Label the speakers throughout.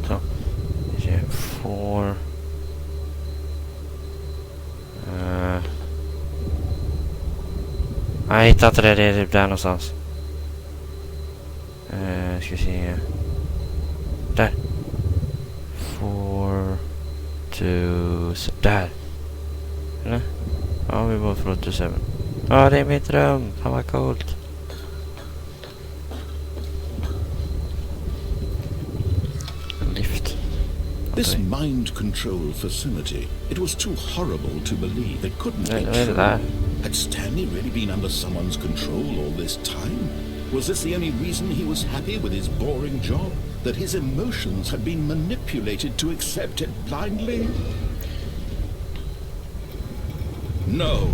Speaker 1: Så. Jag får... Jag hittar inte det, det är typ där någonstans. Ska vi se. Där. 4 2 där. Eller? Ja, vi var 4 2 7. Ja, det är mitt rum. Han var coolt. Lift.
Speaker 2: This mind control facility, it was too horrible to believe. It couldn't be true. Had Stanley really been under someone's control all this time? Was this the only reason he was happy with his boring job? That his emotions had been manipulated to accept it blindly? No.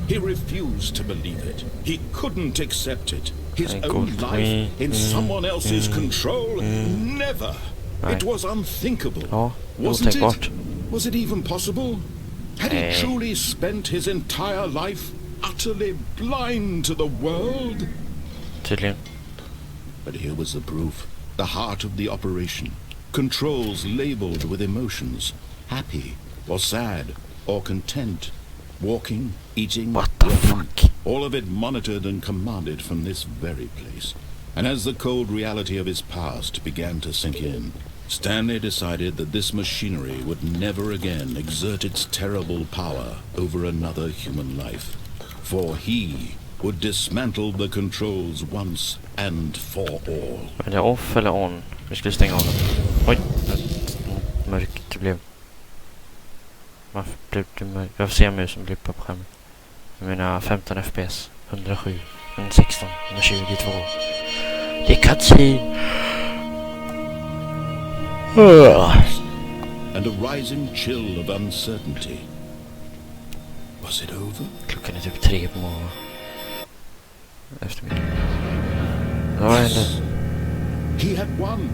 Speaker 2: He refused to believe it. He couldn't accept it. His own life in someone else's control? Never. It was unthinkable. Wasn't it? Was it even possible? Had he truly spent his entire life utterly blind to the world? But here was the proof. The heart of the operation. Controls labeled with emotions. Happy or sad or content. Walking, eating,
Speaker 1: what the fuck?
Speaker 2: All of it monitored and commanded from this very place. And as the cold reality of his past began to sink in, Stanley decided that this machinery would never again exert its terrible power over another human life. For he would dismantle the controls once and for all.
Speaker 1: Är det off eller on? Vi skulle stänga av den. Oj, mörkt det blev. Varför blev det mörkt? Jag får se musen blippa på skärmen. Jag menar 15 FPS, 107, 116, 122. Det är cutscene.
Speaker 2: And a rising chill of uncertainty. Was it over?
Speaker 1: Klockan är typ 3 på morgonen. Eftermiddag. Vad hände?
Speaker 2: He had won.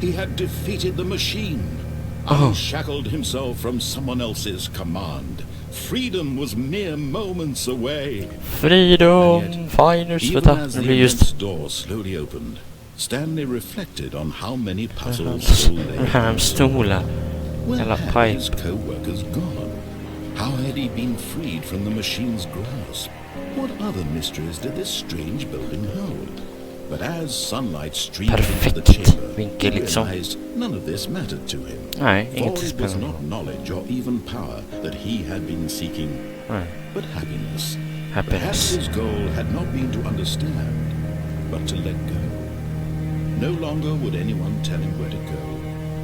Speaker 2: He had defeated the machine. Unshackled himself from someone else's command. Freedom was mere moments away.
Speaker 1: Freedom! Finers,
Speaker 2: even as the immense door slowly opened, Stanley reflected on how many puzzles still lay. Where had his co-workers gone? How had he been freed from the machine's grasp? What other mysteries did this strange building hold? But as sunlight streamed into the chamber, he realized none of this mattered to him. For it was not knowledge or even power that he had been seeking, but happiness. Perhaps his goal had not been to understand, but to let go. No longer would anyone tell him where to go,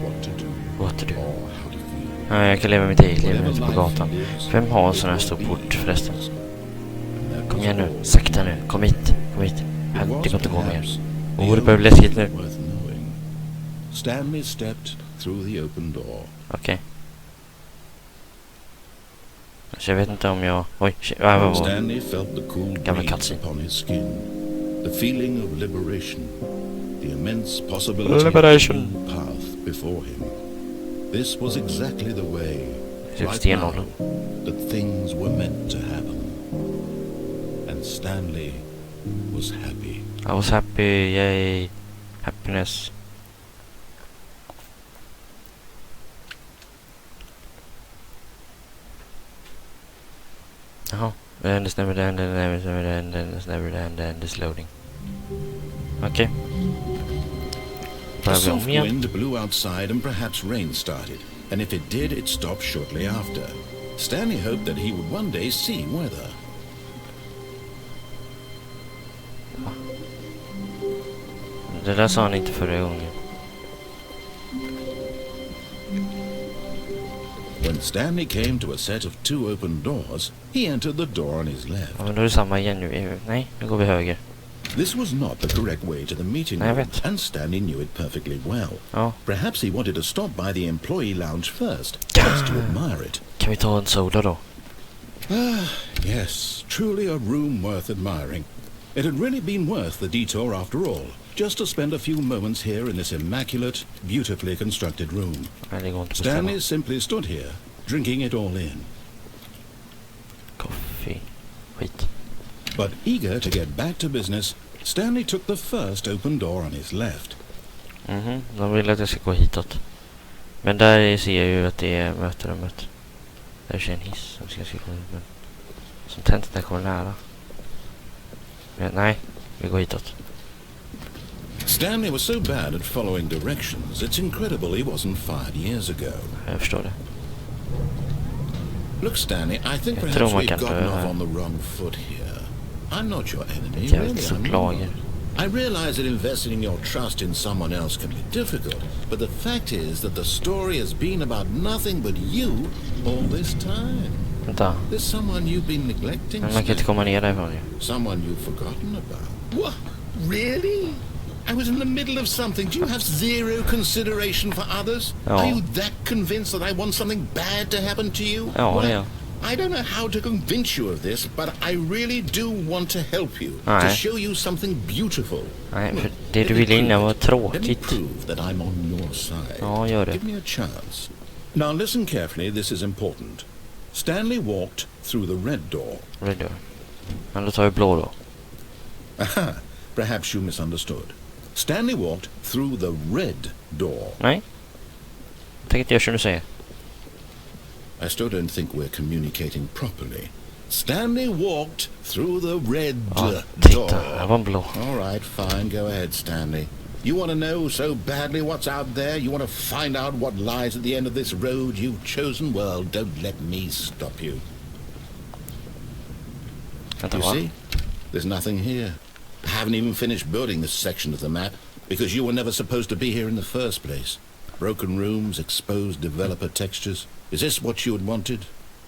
Speaker 2: what to do, or how to feel.
Speaker 1: Jag kan leva mitt eget liv ute på gatan. Vem har en sån här stor port förresten? Kom igen nu, sakta nu, kom hit. Det går inte gå mer. Det börjar bli läskigt nu.
Speaker 2: Stanley stepped through the open door.
Speaker 1: Okej. Så jag vet inte om jag... Oj,
Speaker 2: Stanley felt the cool breeze upon his skin. The feeling of liberation. The immense possibility of a new path before him. This was exactly the way, right now, that things were meant to happen. And Stanley was happy.
Speaker 1: I was happy, yay. Happiness. And it's never done, and it's never done, and it's never done, and it's loading. Okay.
Speaker 2: A soft wind blew outside and perhaps rain started, and if it did, it stopped shortly after. Stanley hoped that he would one day see weather.
Speaker 1: Det där sa han inte förra gången.
Speaker 2: When Stanley came to a set of 2 open doors, he entered the door on his left.
Speaker 1: Ja, men då är det samma igen nu. Nej, nu går vi höger.
Speaker 2: This was not the correct way to the meeting room, and Stanley knew it perfectly well. Perhaps he wanted to stop by the employee lounge first, just to admire it.
Speaker 1: Kan vi ta en soda då?
Speaker 2: Yes, truly a room worth admiring. It had really been worth the detour after all, just to spend a few moments here in this immaculate, beautifully constructed room. Stanley simply stood here, drinking it all in.
Speaker 1: Coffee. Wait.
Speaker 2: But eager to get back to business, Stanley took the first open door on his left.
Speaker 1: De vill att jag ska gå hitåt. Men där ser jag ju att det är möterummet. Där ser en hiss som ska gå ut, men som tänt där kommer nära. Men nej, vi går hitåt.
Speaker 2: Stanley was so bad at following directions, it's incredible he wasn't fired years ago.
Speaker 1: Jag förstår det.
Speaker 2: Look, Stanley, I think
Speaker 1: Jag
Speaker 2: perhaps
Speaker 1: tror man
Speaker 2: we've
Speaker 1: kan
Speaker 2: gotten
Speaker 1: dö
Speaker 2: off
Speaker 1: här.
Speaker 2: on the wrong foot here. I'm not your enemy,
Speaker 1: Jävligt
Speaker 2: really.
Speaker 1: lager.
Speaker 2: I realize that investing your trust in someone else can be difficult, but the fact is that the story has been about nothing but you all this time.
Speaker 1: Vänta.
Speaker 2: There's someone you've been neglecting.
Speaker 1: Men man kan inte komma ner därifrån ju.
Speaker 2: Someone you've forgotten about. What? Really? I was in the middle of something. Do you have zero consideration for others?
Speaker 1: Ja.
Speaker 2: Are you that convinced that I want something bad to happen to you?
Speaker 1: Ja, det är jag.
Speaker 2: I don't know how to convince you of this, but I really do want to help you.
Speaker 1: Nej.
Speaker 2: To show you something beautiful.
Speaker 1: Nej, för det du ville innan var
Speaker 2: Let me
Speaker 1: tråkigt.
Speaker 2: prove that I'm on your side.
Speaker 1: Ja, gör det.
Speaker 2: Give me a chance. Now listen carefully, this is important. Stanley walked through the red door.
Speaker 1: Red door. Men då tar vi blå då.
Speaker 2: Aha, perhaps you misunderstood. Stanley walked through the red door.
Speaker 1: Nej. Tänk inte göra som du säger.
Speaker 2: I still don't think we're communicating properly. Stanley walked through the red
Speaker 1: Ja,
Speaker 2: door.
Speaker 1: titta. Det var en blå.
Speaker 2: All right, fine. Go ahead, Stanley. You want to know so badly what's out there? You want to find out what lies at the end of this road you've chosen? Well, don't let me stop you.
Speaker 1: Vänta,
Speaker 2: You
Speaker 1: va?
Speaker 2: see? There's nothing here. I haven't even finished building this section of the map because you were never supposed to be here in the first place. Broken rooms, exposed developer textures. Is this what you had wanted?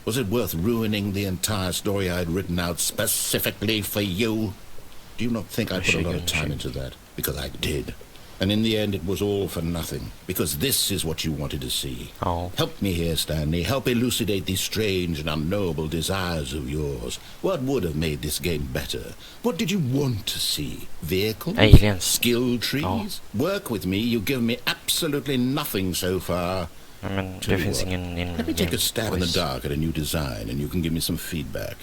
Speaker 2: Was it worth ruining the entire story I had written out specifically for you? Do you not think I put a lot of time into that? Because I did. And in the end it was all for nothing. Because this is what you wanted to see.
Speaker 1: Ja.
Speaker 2: Help me here, Stanley. Help elucidate these strange and unknowable desires of yours. What would have made this game better? What did you want to see? Vehicles?
Speaker 1: Aliens.
Speaker 2: Skill trees? Work with me. You've given me absolutely nothing so far.
Speaker 1: Men
Speaker 2: Tell
Speaker 1: det
Speaker 2: you
Speaker 1: finns
Speaker 2: what,
Speaker 1: ingen
Speaker 2: let me take a stab in the dark at a new design and you can give me some feedback.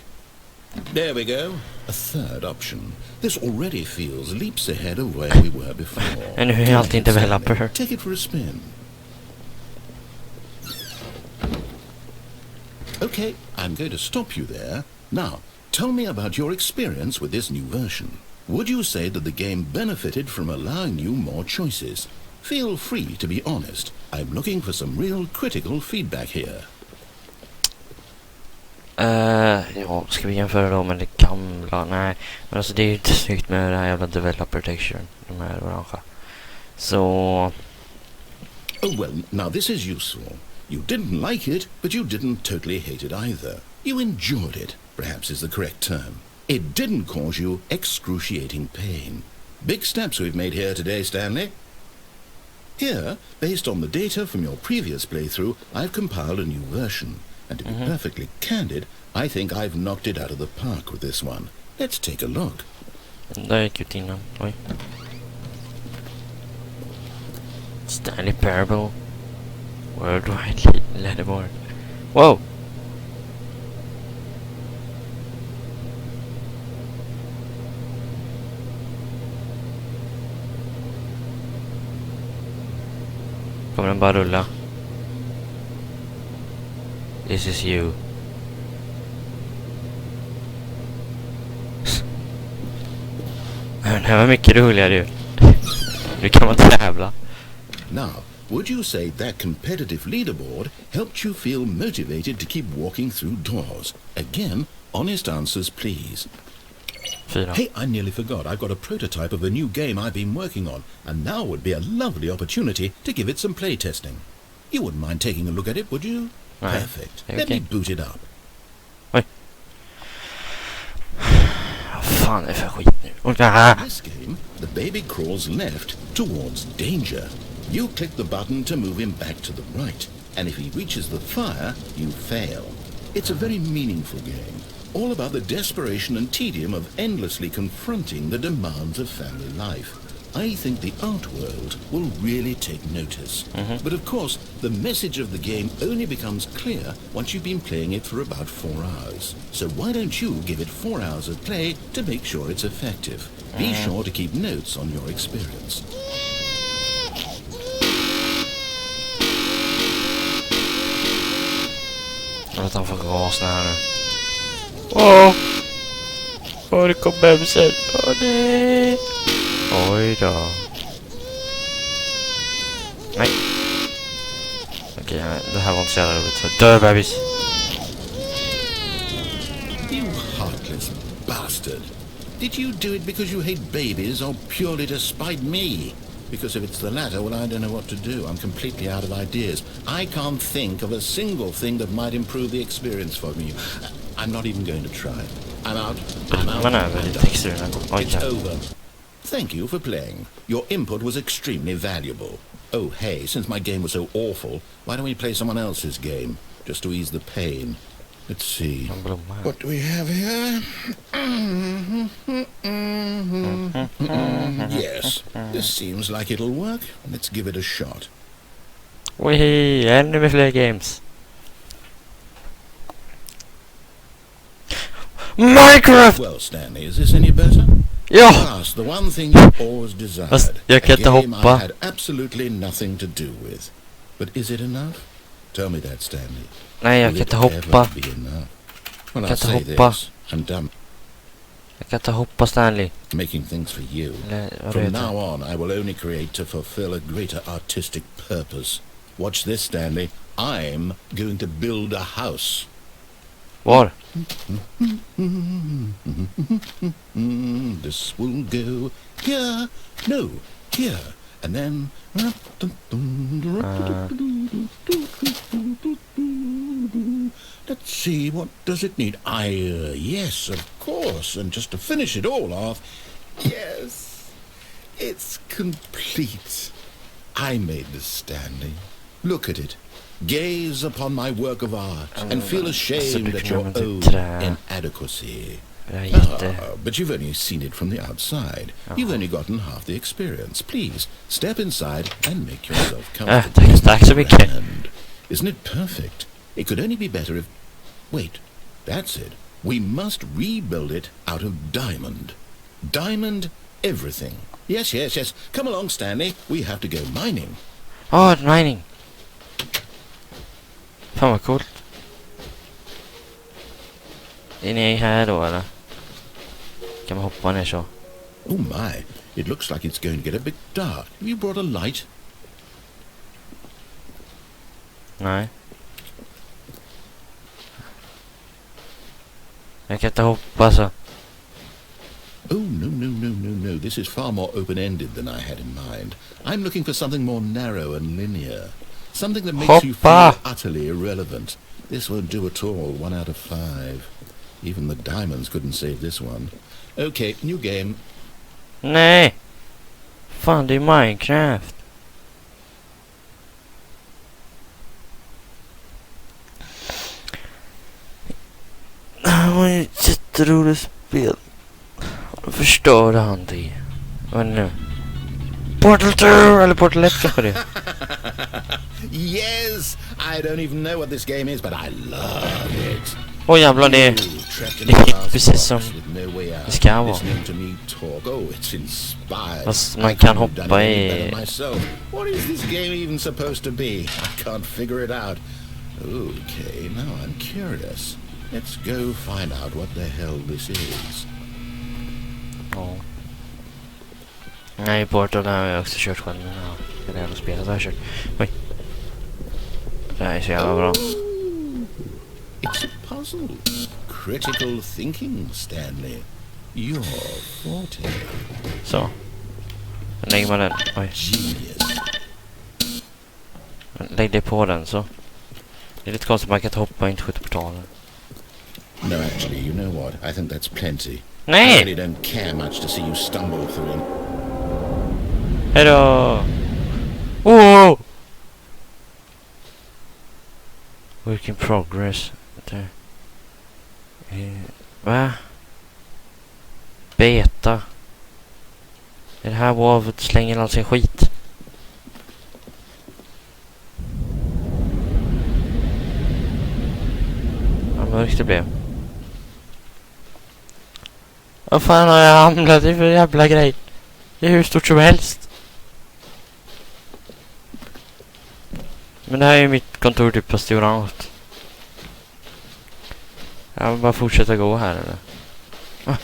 Speaker 2: There we go. A third option. This already feels leaps ahead of where we were before.
Speaker 1: Men nu är jag alltid developer.
Speaker 2: Take it for a spin. Okay, I'm going to stop you there. Now, tell me about your experience with this new version. Would you say that the game benefited from allowing you more choices? Feel free to be honest. I'm looking for some real critical feedback here.
Speaker 1: Ja, ska vi jämföra då med det gamla? Nej, men alltså det är ju inte snyggt med den här jävla developer texturen. De här orangea. Så...
Speaker 2: Oh, well, now this is useful. You didn't like it, but you didn't totally hate it either. You enjoyed it, perhaps is the correct term. It didn't cause you excruciating pain. Big steps we've made here today, Stanley. Here, based on the data from your previous playthrough, I've compiled a new version. And to be perfectly candid, I think I've knocked it out of the park with this one. Let's take a look.
Speaker 1: Där gick ut innan. Oj. Stanley Parable. Worldwide leaderboard. Wow! Kommer den bara rulla? This is you. Den här var mycket roligare ju. Nu kan man tävla.
Speaker 2: Now, would you say that competitive leaderboard helped you feel motivated to keep walking through doors? Again, honest answers, please.
Speaker 1: 4.
Speaker 2: Hey, I nearly forgot. I've got a prototype of a new game I've been working on, and now would be a lovely opportunity to give it some play testing. You wouldn't mind taking a look at it, would you?
Speaker 1: Nej,
Speaker 2: Perfect.
Speaker 1: det är
Speaker 2: Let
Speaker 1: okej.
Speaker 2: me boot it up.
Speaker 1: Oj. Vad fan är det för skit nu?
Speaker 2: In this game, the baby crawls left towards danger. You click the button to move him back to the right, and if he reaches the fire, you fail. It's a very meaningful game, all about the desperation and tedium of endlessly confronting the demands of family life. I think the art world will really take notice. But of course, the message of the game only becomes clear once you've been playing it for about 4 hours. So why don't you give it 4 hours of play to make sure it's effective? Be sure to keep notes on your experience.
Speaker 1: Låt han få gas här nu. Åh! Åh, det kom bebisen. Åh, nej! Oj då. Nej. Okej, det här var inte så jävla roligt. Så dö, bebis!
Speaker 2: You heartless bastard. Did you do it because you hate babies or purely to spite me? Because if it's the latter, well, I don't know what to do. I'm completely out of ideas. I can't think of a single thing that might improve the experience for me. I'm not even going to try. I'm out. I'm out. It's over. Thank you for playing. Your input was extremely valuable. Oh, hey, since my game was so awful, why don't we play someone else's game? Just to ease the pain. Let's see. What do we have here? Yes, this seems like it'll work. Let's give it a shot.
Speaker 1: Wee, ännu med fler games. Minecraft!
Speaker 2: Well, Stanley, is this any better?
Speaker 1: Ja!
Speaker 2: Yes, the one thing you always desired.
Speaker 1: Jag kan inte
Speaker 2: a game I
Speaker 1: hoppa.
Speaker 2: had absolutely nothing to do with. But is it enough? Tell me that, Stanley.
Speaker 1: Nej, jag kan inte hoppa.
Speaker 2: Well,
Speaker 1: Jag
Speaker 2: I'll
Speaker 1: kan
Speaker 2: say
Speaker 1: inte hoppa.
Speaker 2: this. I'm done
Speaker 1: Jag kan inte hoppa, Stanley.
Speaker 2: making things for you. From now on, I will only create to fulfill a greater artistic purpose. Watch this, Stanley. I'm going to build a house.
Speaker 1: Var?
Speaker 2: This will go here. No, here. And then... Let's see, what does it need? Yes, of course. And just to finish it all off... Yes, it's complete. I made this, Stanley. Look at it. Gaze upon my work of art and feel ashamed at your own inadequacy. But you've only seen it from the outside. You've only gotten half the experience. Please, step inside and make yourself comfortable. Isn't it perfect? It could only be better if... Wait, that's it. We must rebuild it out of diamond. Diamond everything. Yes, yes, yes. Come along, Stanley. We have to go mining.
Speaker 1: Oh, mining. Fan vad coolt. Är ni här då eller? Kan man hoppa ner så?
Speaker 2: Oh my, it looks like it's going to get a bit dark. Have you brought a light?
Speaker 1: Nej. Jag kan inte hoppa så.
Speaker 2: Oh, no. This is far more open-ended than I had in mind. I'm looking for something more narrow and linear. Something that makes you feel utterly irrelevant. This won't do at all. 1 out of 5. Even the diamonds couldn't save this one. Okay, new game.
Speaker 1: Nej! Fan, det är Minecraft. Det var ju ett jätteroligt spel. Då förstörde han det. Vad är det nu? Portal 2! Eller Portal 1 kanske det.
Speaker 2: Yes! I don't even know what this game is, but I love it.
Speaker 1: Åh jävlar, det är precis som det ska vara. Fast man kan hoppa i...
Speaker 2: What is this game even supposed to be? I can't figure it out. Okay, now I'm curious. Let's go find out what the hell this is.
Speaker 1: Ja. Nej, Portal har jag också kört själv. Ja, det är det spelet har jag kört. Oj. Det här är så jävla bra.
Speaker 2: It's a puzzle. Critical thinking, Stanley. You're 40.
Speaker 1: Så. Lägger man den. Oj.
Speaker 2: Genius.
Speaker 1: Lägg det på den så. Det är lite konstigt att man kan inte hoppa och inte skjuta portalen.
Speaker 2: No, actually, you know what? I think that's plenty.
Speaker 1: Nej!
Speaker 2: I really don't care much to see you stumble through him.
Speaker 1: Hejdå! Oh! Work in progress. Va? Beta. Det här vavet slänger all sin skit. Vad mörkt det blev. Vad fan har jag hamnat i för jävla grej? Det är hur stort som helst. Men det här är ju mitt kontor typ på Storanot. Jag vill bara fortsätta gå här eller?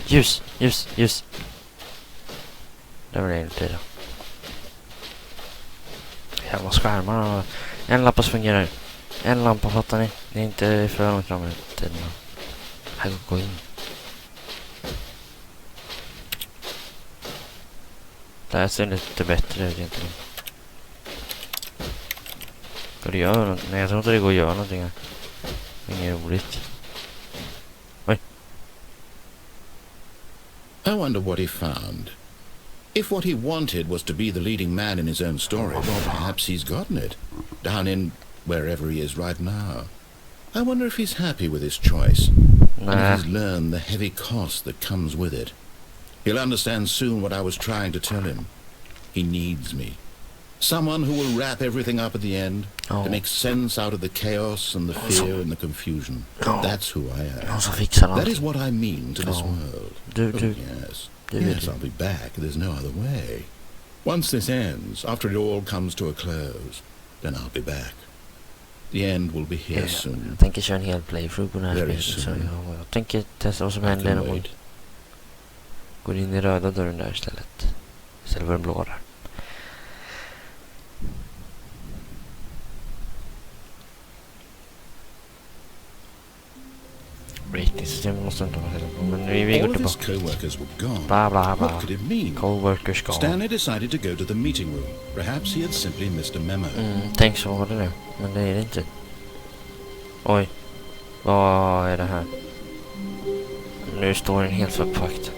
Speaker 1: Ljus. Det var det inte då. Jävla skärmar. En lampa fungerar. En lampa, fattar ni? Det är inte för långt fram i tiden. Här går in. Det här ser lite bättre ut egentligen. Går det göra något? Nej, jag tror inte det går att göra någonting här. Inget roligt. Oj.
Speaker 2: I wonder what he found. If what he wanted was to be the leading man in his own story, well, perhaps he's gotten it. Down in wherever he is right now. I wonder if he's happy with his choice. And if he's learned the heavy cost that comes with it. He'll understand soon what I was trying to tell him. He needs me. Someone who will wrap everything up at the end to make sense out of the chaos and the fear and the confusion. That's who I am. That is what I mean to this world. Yes, I'll be back. There's no other way. Once this ends, after it all comes to a close, then I'll be back. The end will be here soon.
Speaker 1: Jag tänker köra en hel playthrough på den här spelet. Så jag tänker testa vad som händer när man går in i röda dörren där istället. Istället för den blå där. Rating-system måste inte vara helt på, men vi går tillbaka. Bla bla bla. Coworkers gone.
Speaker 2: Stanley decided to go to the meeting room. Perhaps he had simply missed a memo.
Speaker 1: Tänk så var det nu, men det är det inte. Oj. Vad är det här? Nu står den helt förpackt.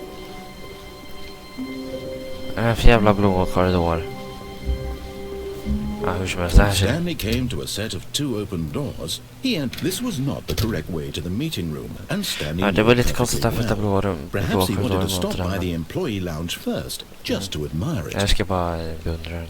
Speaker 1: För jävla blå korridor. Hur som helst,
Speaker 2: Stanley came to a set of 2 open doors. This was not the correct way to the meeting room, and Stanley
Speaker 1: det var lite konstigt att flytta blå rum.
Speaker 2: Perhaps he wanted to stop by the employee lounge first, just to admire it.
Speaker 1: Jag ska bara beundra den.